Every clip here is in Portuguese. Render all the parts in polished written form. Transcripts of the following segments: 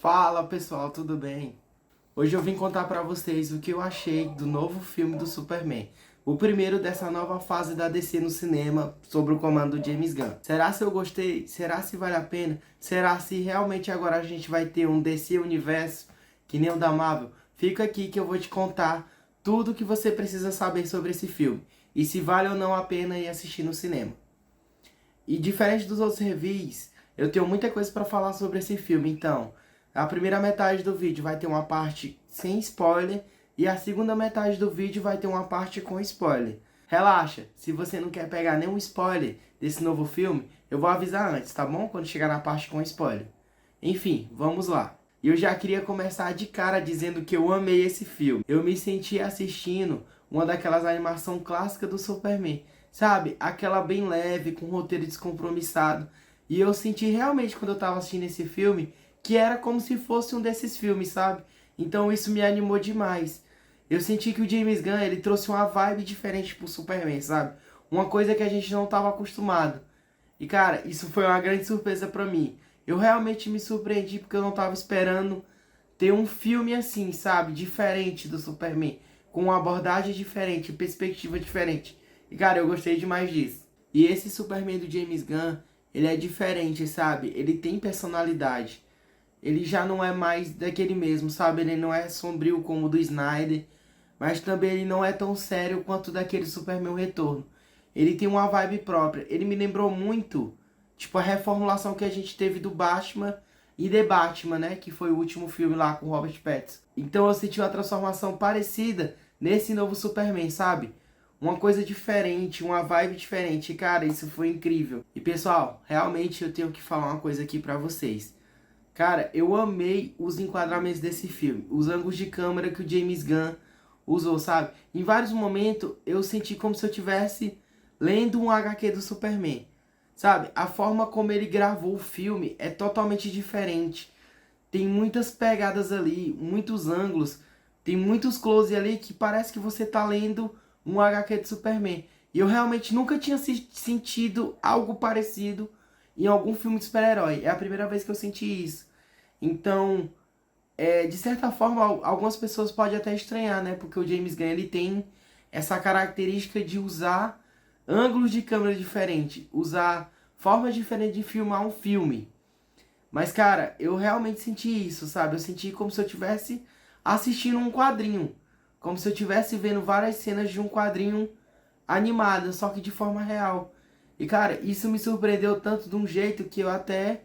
Fala pessoal, tudo bem? Hoje eu vim contar pra vocês o que eu achei do novo filme do Superman. O primeiro dessa nova fase da DC no cinema, sob o comando do James Gunn. Será se eu gostei? Será se vale a pena? Será se realmente agora a gente vai ter um DC Universo, que nem o da Marvel? Fica aqui que eu vou te contar tudo o que você precisa saber sobre esse filme. E se vale ou não a pena ir assistir no cinema. E diferente dos outros reviews, eu tenho muita coisa para falar sobre esse filme, então a primeira metade do vídeo vai ter uma parte sem spoiler e a segunda metade do vídeo vai ter uma parte com spoiler. Relaxa, se você não quer pegar nenhum spoiler desse novo filme, eu vou avisar antes, tá bom? Quando chegar na parte com spoiler. Enfim, vamos lá. E eu já queria começar de cara dizendo que eu amei esse filme. Eu me senti assistindo uma daquelas animação clássicas do Superman. Sabe? Aquela bem leve, com roteiro descompromissado. E eu senti realmente quando eu tava assistindo esse filme que era como se fosse um desses filmes, sabe? Então isso me animou demais. Eu senti que o James Gunn, ele trouxe uma vibe diferente pro Superman, sabe? Uma coisa que a gente não tava acostumado. E cara, isso foi uma grande surpresa pra mim. Eu realmente me surpreendi porque eu não tava esperando ter um filme assim, sabe? Diferente do Superman. Com uma abordagem diferente, perspectiva diferente. E cara, eu gostei demais disso. E esse Superman do James Gunn, ele é diferente, sabe? Ele tem personalidade. Ele já não é mais daquele mesmo, sabe? Ele não é sombrio como o do Snyder. Mas também ele não é tão sério quanto daquele Superman Retorno. Ele tem uma vibe própria. Ele me lembrou muito, tipo, a reformulação que a gente teve do Batman e The Batman, né? Que foi o último filme lá com Robert Pattinson. Então eu senti uma transformação parecida nesse novo Superman, sabe? Uma coisa diferente, uma vibe diferente. Cara, isso foi incrível. E pessoal, realmente eu tenho que falar uma coisa aqui pra vocês. Cara, eu amei os enquadramentos desse filme. Os ângulos de câmera que o James Gunn usou, sabe? Em vários momentos eu senti como se eu estivesse lendo um HQ do Superman. Sabe? A forma como ele gravou o filme é totalmente diferente. Tem muitas pegadas ali, muitos ângulos. Tem muitos close ali que parece que você tá lendo um HQ de Superman. E eu realmente nunca tinha sentido algo parecido em algum filme de super-herói. É a primeira vez que eu senti isso. Então, de certa forma, algumas pessoas podem até estranhar, né? Porque o James Gunn, ele tem essa característica de usar ângulos de câmera diferentes. Usar formas diferentes de filmar um filme. Mas, cara, eu realmente senti isso, sabe? Eu senti como se eu estivesse assistindo um quadrinho. Como se eu estivesse vendo várias cenas de um quadrinho animado, só que de forma real. E, cara, isso me surpreendeu tanto de um jeito que eu até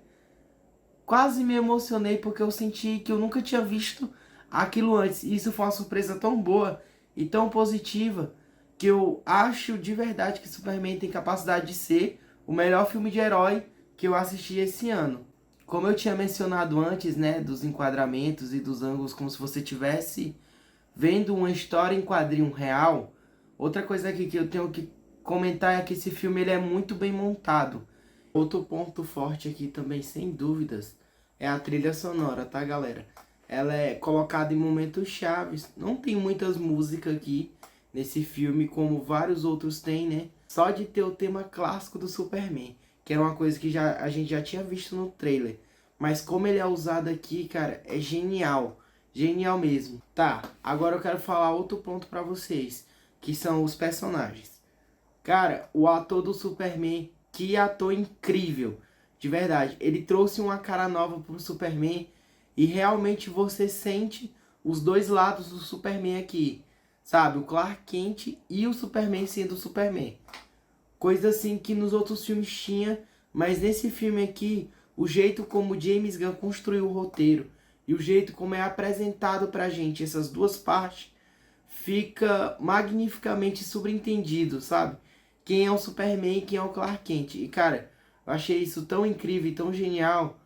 quase me emocionei porque eu senti que eu nunca tinha visto aquilo antes. E isso foi uma surpresa tão boa e tão positiva que eu acho de verdade que Superman tem capacidade de ser o melhor filme de herói que eu assisti esse ano. Como eu tinha mencionado antes, né, dos enquadramentos e dos ângulos, como se você tivesse vendo uma história em quadrinho real. Outra coisa aqui que eu tenho que comentar é que esse filme ele é muito bem montado. Outro ponto forte aqui também, sem dúvidas, é a trilha sonora, tá, galera? Ela é colocada em momentos chaves. Não tem muitas músicas aqui nesse filme, como vários outros tem, né? Só de ter o tema clássico do Superman, que era uma coisa que a gente já tinha visto no trailer. Mas como ele é usado aqui, cara, é genial. Genial mesmo. Tá, agora eu quero falar outro ponto pra vocês, que são os personagens. Cara, o ator do Superman, que ator incrível. De verdade, ele trouxe uma cara nova pro Superman e realmente você sente os dois lados do Superman aqui. Sabe, o Clark Kent e o Superman sendo o Superman. Coisa assim que nos outros filmes tinha, mas nesse filme aqui, o jeito como o James Gunn construiu o roteiro e o jeito como é apresentado pra gente essas duas partes, fica magnificamente subentendido, sabe? Quem é o Superman e quem é o Clark Kent. E cara, eu achei isso tão incrível e tão genial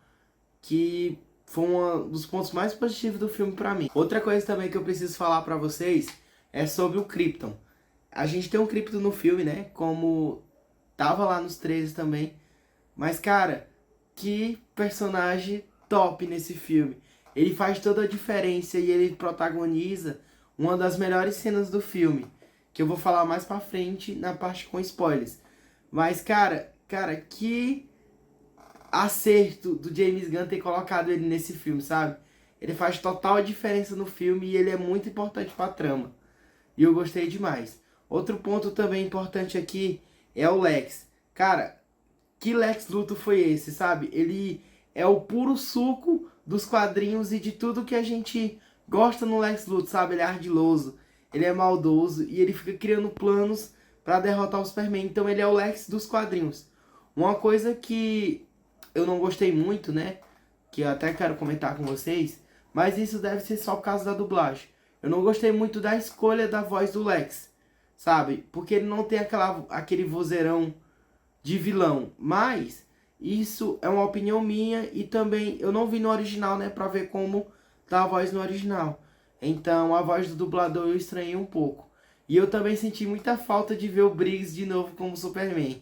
que foi um dos pontos mais positivos do filme pra mim. Outra coisa também que eu preciso falar pra vocês é sobre o Krypton. A gente tem um Krypton no filme, né? Como tava lá nos trailers também. Mas, cara, que personagem top nesse filme. Ele faz toda a diferença e ele protagoniza uma das melhores cenas do filme. Que eu vou falar mais pra frente na parte com spoilers. Mas, cara, que acerto do James Gunn ter colocado ele nesse filme, sabe? Ele faz total diferença no filme e ele é muito importante pra trama. E eu gostei demais. Outro ponto também importante aqui é o Lex. Cara, que Lex Luthor foi esse, sabe? Ele é o puro suco dos quadrinhos e de tudo que a gente gosta no Lex Luthor, sabe? Ele é ardiloso, ele é maldoso e ele fica criando planos pra derrotar o Superman. Então ele é o Lex dos quadrinhos. Uma coisa que eu não gostei muito, né? Que eu até quero comentar com vocês, mas isso deve ser só por causa da dublagem. Eu não gostei muito da escolha da voz do Lex, sabe? Porque ele não tem aquele vozeirão de vilão. Mas isso é uma opinião minha e também eu não vi no original, né? Pra ver como tá a voz no original. Então a voz do dublador eu estranhei um pouco. E eu também senti muita falta de ver o Briggs de novo como Superman.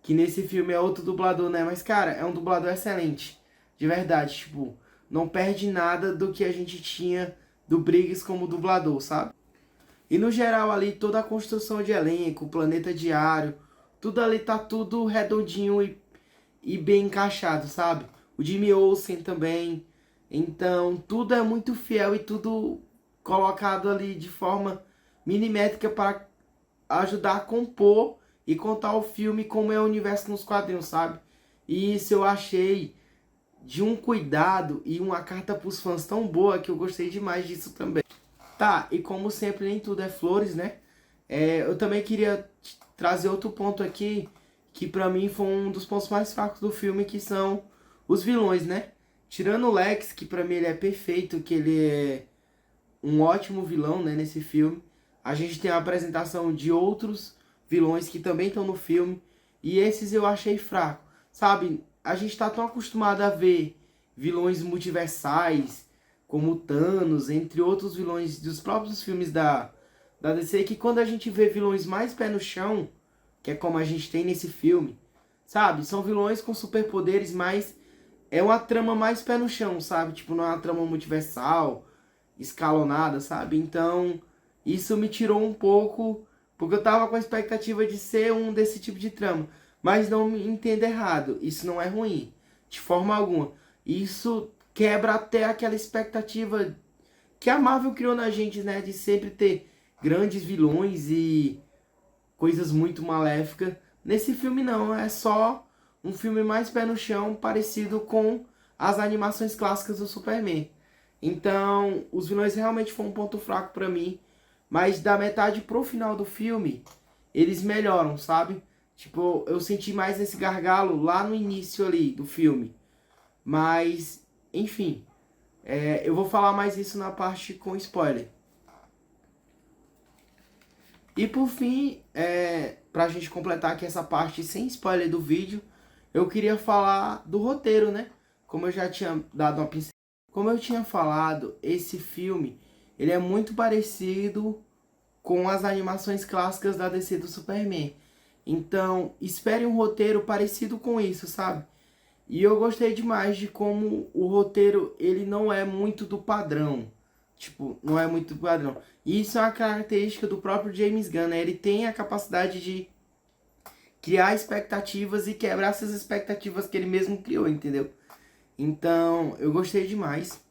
Que nesse filme é outro dublador, né? Mas, cara, é um dublador excelente. De verdade, tipo, não perde nada do que a gente tinha do Briggs como dublador, sabe? E no geral ali, toda a construção de elenco, o planeta diário, tudo ali tá tudo redondinho e bem encaixado, sabe? O Jimmy Olsen também. Então, tudo é muito fiel e tudo colocado ali de forma milimétrica para ajudar a compor e contar o filme como é o universo nos quadrinhos, sabe? E isso eu achei de um cuidado e uma carta pros fãs tão boa que eu gostei demais disso também. Tá, e como sempre nem tudo é flores, né? Eu também queria trazer outro ponto aqui que pra mim foi um dos pontos mais fracos do filme, que são os vilões, né? Tirando o Lex, que pra mim ele é perfeito, que ele é um ótimo vilão, né, nesse filme. A gente tem a apresentação de outros vilões que também estão no filme. E esses eu achei fraco. Sabe, a gente tá tão acostumado a ver vilões multiversais, como Thanos, entre outros vilões dos próprios filmes da DC, que quando a gente vê vilões mais pé no chão, que é como a gente tem nesse filme, sabe? São vilões com superpoderes, mas é uma trama mais pé no chão, sabe? Tipo, não é uma trama multiversal, escalonada, sabe? Então, isso me tirou um pouco, porque eu tava com a expectativa de ser um desse tipo de trama. Mas não me entenda errado, isso não é ruim, de forma alguma. Isso quebra até aquela expectativa que a Marvel criou na gente, né? De sempre ter grandes vilões e coisas muito maléficas. Nesse filme não, é só um filme mais pé no chão, parecido com as animações clássicas do Superman. Então, os vilões realmente foram um ponto fraco pra mim, mas da metade pro final do filme, eles melhoram, sabe? Tipo, eu senti mais esse gargalo lá no início ali do filme. Mas, enfim, eu vou falar mais isso na parte com spoiler. E por fim, pra gente completar aqui essa parte sem spoiler do vídeo, eu queria falar do roteiro, né? Como eu já tinha dado uma pincelada. Como eu tinha falado, esse filme, ele é muito parecido com as animações clássicas da DC do Superman. Então, espere um roteiro parecido com isso, sabe? E eu gostei demais de como o roteiro, ele não é muito do padrão. Tipo, não é muito do padrão. E isso é uma característica do próprio James Gunn, né? Ele tem a capacidade de criar expectativas e quebrar essas expectativas que ele mesmo criou, entendeu? Então, eu gostei demais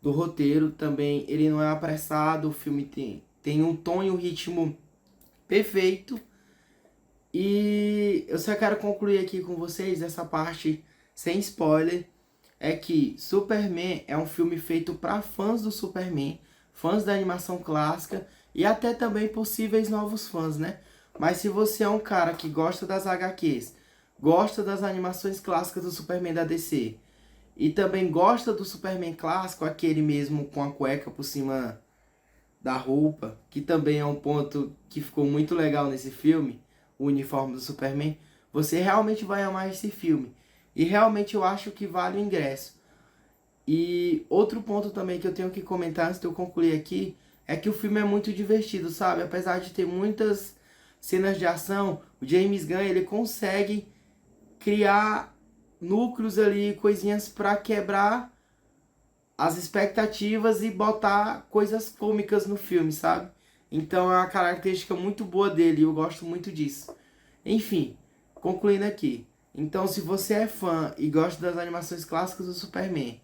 do roteiro também. Ele não é apressado, o filme tem um tom e um ritmo perfeito. E eu só quero concluir aqui com vocês essa parte sem spoiler. É que Superman é um filme feito para fãs do Superman, fãs da animação clássica e até também possíveis novos fãs, né? Mas se você é um cara que gosta das HQs, gosta das animações clássicas do Superman da DC e também gosta do Superman clássico, aquele mesmo com a cueca por cima da roupa, que também é um ponto que ficou muito legal nesse filme, o uniforme do Superman, você realmente vai amar esse filme. E realmente eu acho que vale o ingresso. E outro ponto também que eu tenho que comentar antes de eu concluir aqui, é que o filme é muito divertido, sabe? Apesar de ter muitas cenas de ação, o James Gunn, ele consegue criar núcleos ali, coisinhas para quebrar as expectativas e botar coisas cômicas no filme, sabe? Então é uma característica muito boa dele e eu gosto muito disso. Enfim, concluindo aqui. Então, se você é fã e gosta das animações clássicas do Superman,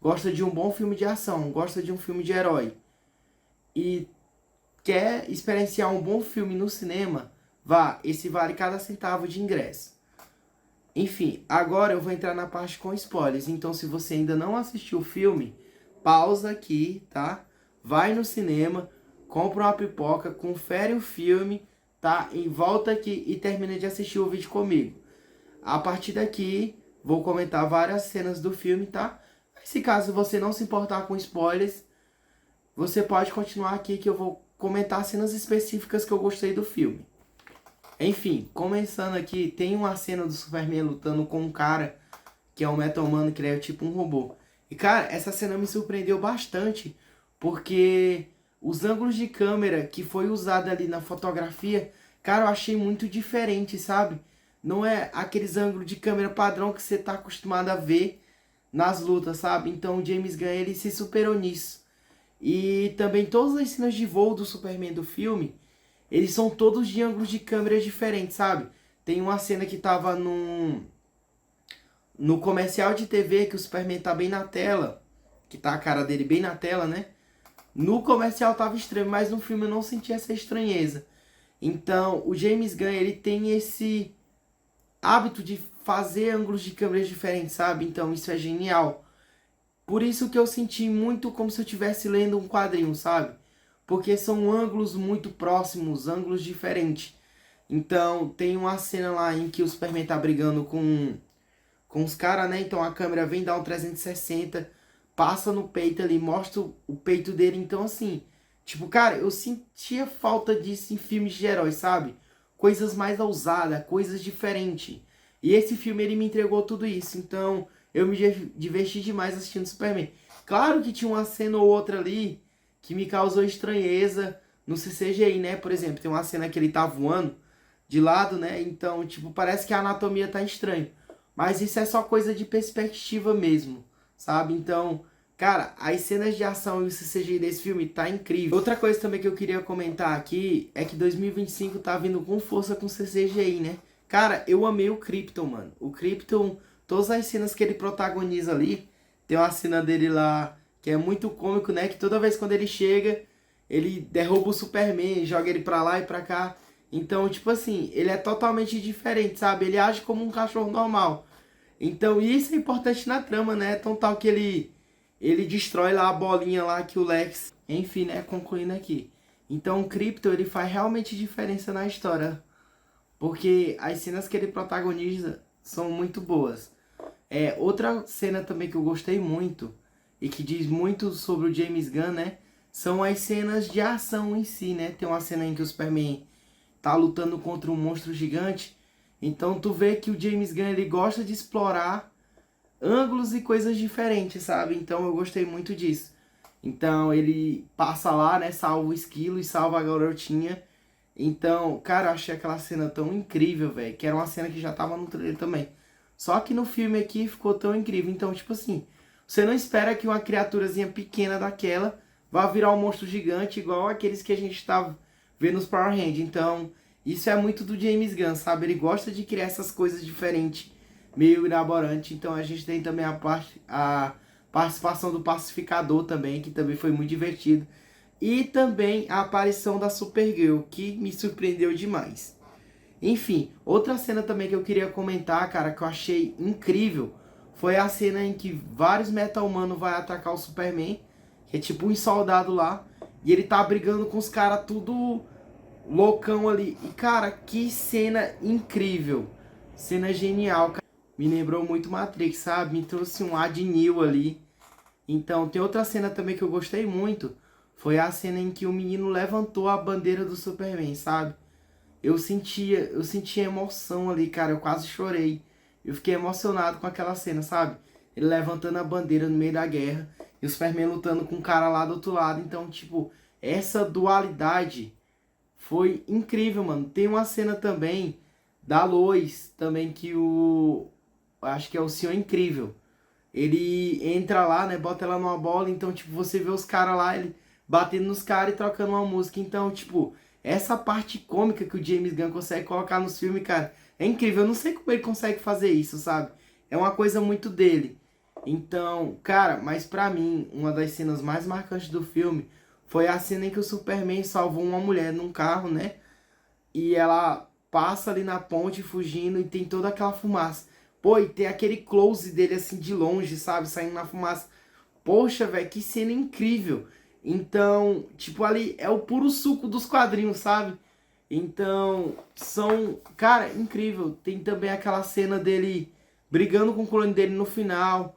gosta de um bom filme de ação, gosta de um filme de herói e quer experienciar um bom filme no cinema, vá, esse vale cada centavo de ingresso. Enfim, agora eu vou entrar na parte com spoilers. Então, se você ainda não assistiu o filme, pausa aqui, tá? Vai no cinema, compra uma pipoca, confere o filme, tá? E volta aqui e termina de assistir o vídeo comigo. A partir daqui, vou comentar várias cenas do filme, tá? Se caso você não se importar com spoilers, você pode continuar aqui que eu vou comentar cenas específicas que eu gostei do filme. Enfim, começando aqui, tem uma cena do Superman lutando com um cara que é um Metal-Man, que ele é tipo um robô. E cara, essa cena me surpreendeu bastante, porque os ângulos de câmera que foi usado ali na fotografia, cara, eu achei muito diferente, sabe? Não é aqueles ângulos de câmera padrão que você tá acostumado a ver nas lutas, sabe? Então o James Gunn, ele se superou nisso. E também todas as cenas de voo do Superman do filme, eles são todos de ângulos de câmera diferentes, sabe? Tem uma cena que tava no comercial de TV, que o Superman tá bem na tela, que tá a cara dele bem na tela, né? No comercial tava estranho, mas no filme eu não senti essa estranheza. Então, o James Gunn, ele tem esse hábito de fazer ângulos de câmeras diferentes, sabe? Então, isso é genial. Por isso que eu senti muito como se eu estivesse lendo um quadrinho, sabe? Porque são ângulos muito próximos, ângulos diferentes. Então, tem uma cena lá em que o Superman tá brigando com os caras, né? Então a câmera vem dar um 360, passa no peito ali, mostra o peito dele. Então, assim, tipo, cara, eu sentia falta disso em filmes de heróis, sabe? Coisas mais ousadas, coisas diferentes. E esse filme, ele me entregou tudo isso. Então, eu me diverti demais assistindo Superman. Claro que tinha uma cena ou outra ali que me causou estranheza no CGI, né? Por exemplo, tem uma cena que ele tá voando de lado, né? Então, tipo, parece que a anatomia tá estranha. Mas isso é só coisa de perspectiva mesmo, sabe? Então, cara, as cenas de ação e o CGI desse filme tá incrível. Outra coisa também que eu queria comentar aqui é que 2025 tá vindo com força com CGI, né? Cara, eu amei o Krypton, mano. O Krypton, todas as cenas que ele protagoniza ali, tem uma cena dele lá que é muito cômico, né? Que toda vez quando ele chega, ele derruba o Superman, joga ele pra lá e pra cá. Então, tipo assim, ele é totalmente diferente, sabe? Ele age como um cachorro normal. Então, isso é importante na trama, né? Tão tal que ele destrói lá a bolinha lá que o Lex... Enfim, né? Concluindo aqui. Então, o Krypton, ele faz realmente diferença na história. Porque as cenas que ele protagoniza são muito boas. Outra cena também que eu gostei muito e que diz muito sobre o James Gunn, né? São as cenas de ação em si, né? Tem uma cena em que o Superman tá lutando contra um monstro gigante. Então tu vê que o James Gunn, ele gosta de explorar ângulos e coisas diferentes, sabe? Então eu gostei muito disso. Então ele passa lá, né? Salva o esquilo e salva a garotinha. Então, cara, eu achei aquela cena tão incrível, velho. Que era uma cena que já tava no trailer também. Só que no filme aqui ficou tão incrível. Então, tipo assim, você não espera que uma criaturazinha pequena daquela vá virar um monstro gigante igual aqueles que a gente tá vendo nos Power Rangers. Então, isso é muito do James Gunn, sabe? Ele gosta de criar essas coisas diferentes, meio elaborante. Então a gente tem também a participação do Pacificador também, que também foi muito divertido. E também a aparição da Supergirl, que me surpreendeu demais. Enfim, outra cena também que eu queria comentar, cara, que eu achei incrível, foi a cena em que vários Metal-Manos vai atacar o Superman, que é tipo um soldado lá, e ele tá brigando com os caras tudo loucão ali. E, cara, que cena incrível. Cena genial, cara. Me lembrou muito Matrix, sabe? Me trouxe um ar de Neo ali. Então, tem outra cena também que eu gostei muito. Foi a cena em que o menino levantou a bandeira do Superman, sabe? Eu sentia emoção ali, cara. Eu quase chorei. Eu fiquei emocionado com aquela cena, sabe? Ele levantando a bandeira no meio da guerra. E o Superman lutando com o cara lá do outro lado. Então, tipo, essa dualidade foi incrível, mano. Tem uma cena também da Lois, também que acho que é o Senhor Incrível. Ele entra lá, né? Bota ela numa bola. Então, tipo, você vê os caras lá, ele batendo nos caras e trocando uma música. Então, tipo, essa parte cômica que o James Gunn consegue colocar nos filmes, cara, É incrível, eu não sei como ele consegue fazer isso, sabe? É uma coisa muito dele. Então, cara, mas pra mim, uma das cenas mais marcantes do filme foi a cena em que o Superman salvou uma mulher num carro, né? E ela passa ali na ponte fugindo e tem toda aquela fumaça. Pô, e tem aquele close dele assim de longe, sabe? Saindo na fumaça. Poxa, velho, que cena incrível. Então, tipo, ali é o puro suco dos quadrinhos, sabe? Então, são, cara, incrível. Tem também aquela cena dele brigando com o clone dele no final.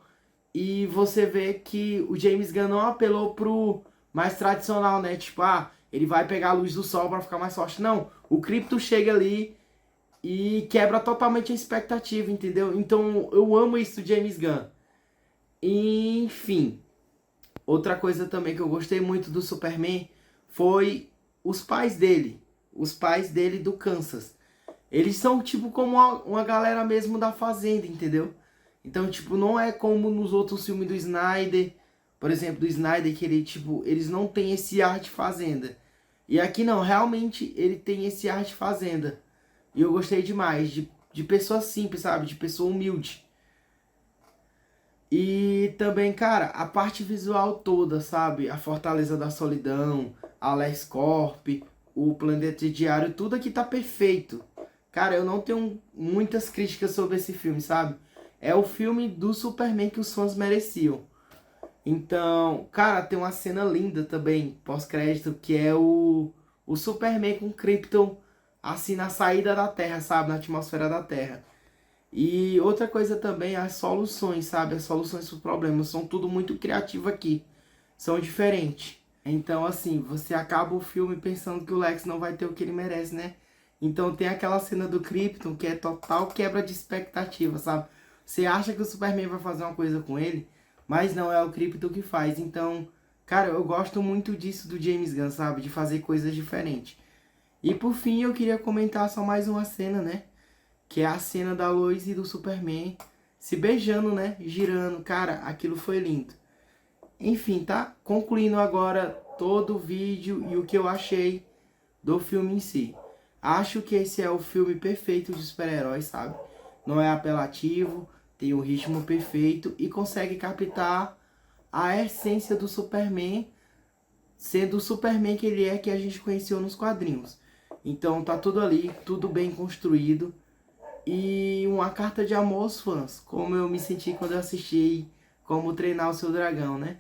E você vê que o James Gunn não apelou pro mais tradicional, né? Tipo, ele vai pegar a luz do sol para ficar mais forte. Não, o Krypto chega ali e quebra totalmente a expectativa, entendeu? Então, eu amo isso do James Gunn. Enfim, outra coisa também que eu gostei muito do Superman foi os pais dele. Os pais dele do Kansas. Eles são tipo como uma galera mesmo da fazenda, entendeu? Então, tipo, não é como nos outros filmes do Snyder. Por exemplo, do Snyder, que ele, tipo, eles não têm esse ar de fazenda. E aqui não, realmente ele tem esse ar de fazenda. E eu gostei demais, de pessoa simples, sabe? De pessoa humilde. E também, cara, a parte visual toda, sabe? A Fortaleza da Solidão, a LexCorp, o Planeta Diário, tudo aqui tá perfeito. Cara, eu não tenho muitas críticas sobre esse filme, sabe? É o filme do Superman que os fãs mereciam. Então, cara, tem uma cena linda também, pós-crédito, que é o Superman com Krypton, assim, na saída da Terra, sabe? Na atmosfera da Terra. E outra coisa também, as soluções, sabe? As soluções para os problemas são tudo muito criativo aqui. São diferentes. Então, assim, você acaba o filme pensando que o Lex não vai ter o que ele merece, né? Então tem aquela cena do Krypton que é total quebra de expectativa, sabe? Você acha que o Superman vai fazer uma coisa com ele, mas não é o Krypton que faz. Então, cara, eu gosto muito disso do James Gunn, sabe? De fazer coisas diferentes. E por fim, eu queria comentar só mais uma cena, né? Que é a cena da Lois e do Superman se beijando, né? Girando. Cara, aquilo foi lindo. Enfim, tá? Concluindo agora todo o vídeo e o que eu achei do filme em si. Acho que esse é o filme perfeito de super-heróis, sabe? Não é apelativo, tem o ritmo perfeito e consegue captar a essência do Superman, sendo o Superman que ele é, que a gente conheceu nos quadrinhos. Então tá tudo ali, tudo bem construído. E uma carta de amor aos fãs, como eu me senti quando eu assisti Como Treinar o Seu Dragão, né?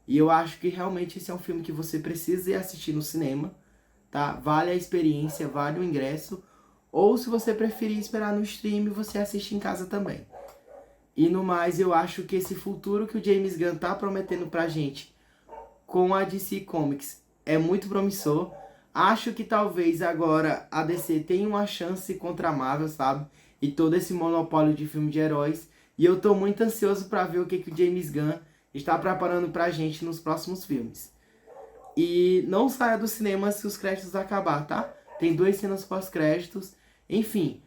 E eu acho que realmente esse é um filme que você precisa ir assistir no cinema, tá? Vale a experiência, vale o ingresso. Ou se você preferir esperar no stream, você assiste em casa também. E no mais, eu acho que esse futuro que o James Gunn tá prometendo pra gente com a DC Comics é muito promissor. Acho que talvez agora a DC tenha uma chance contra a Marvel, sabe? E todo esse monopólio de filme de heróis. E eu tô muito ansioso pra ver o que o James Gunn está preparando pra gente nos próximos filmes. E não saia do cinema se os créditos acabar, tá? Tem 2 cenas pós-créditos. Enfim,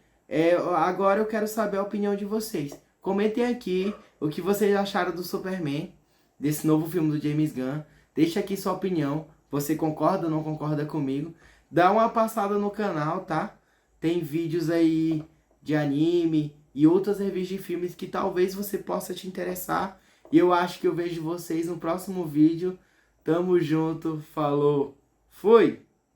agora eu quero saber a opinião de vocês. Comentem aqui o que vocês acharam do Superman, desse novo filme do James Gunn. Deixa aqui sua opinião. Você concorda ou não concorda comigo? Dá uma passada no canal, tá? Tem vídeos aí de anime e outras reviews de filmes que talvez você possa te interessar. E eu acho que eu vejo vocês no próximo vídeo. Tamo junto, falou, fui!